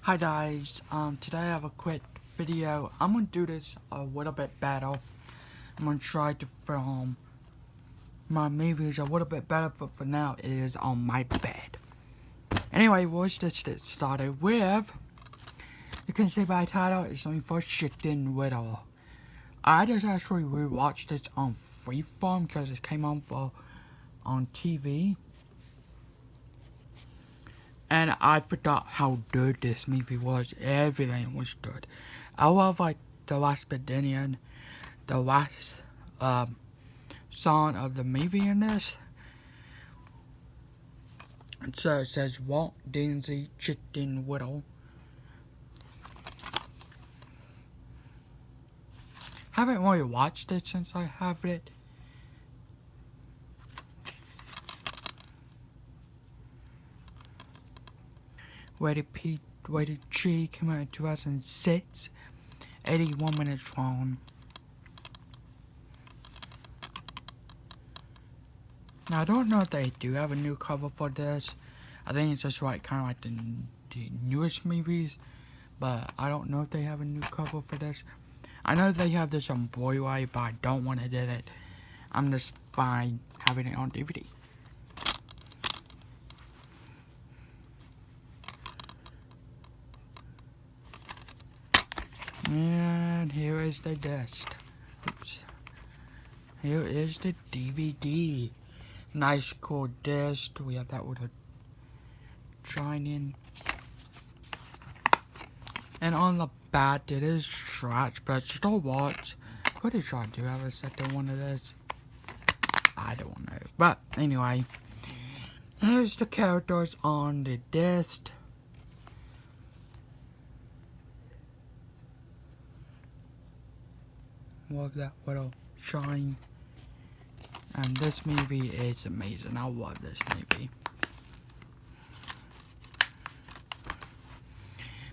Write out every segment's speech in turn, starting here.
Hi guys, today I have a quick video. I'm gonna do this a little bit better. I'm gonna try to film my movies a little bit better, but for now it is on my bed. Anyway, let's just get started with, you can see by the title, it's only for Chicken Little. I just actually rewatched this on Freeform because it came on TV. And I forgot how good this movie was. Everything was good. I love like the last beginning, the last song of the movie in this. And so it says Walt Disney Chicken Little. Haven't really watched it since I have it. Rated G came out in 2006. 81 minutes long. Now I don't know if they do have a new cover for this. I think it's just like kind of like the newest movies, but I don't know if they have a new cover for this. I know they have this on Blu-ray, but I don't want to do it. I'm just fine having it on DVD. And here is the disc. Oops. Here is the DVD. Nice cool disc. We have that with a giant. And on the back it is scratched, but still works. Pretty sure I do have a second one of this. I don't know. But anyway, here's the characters on the disc. Love that little shine. And this movie is amazing. I love this movie.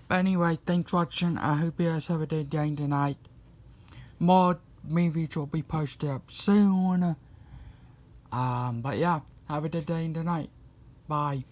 But anyway, thanks for watching. I hope you guys have a good day tonight. More movies will be posted up soon. But yeah, have a good day tonight. Bye.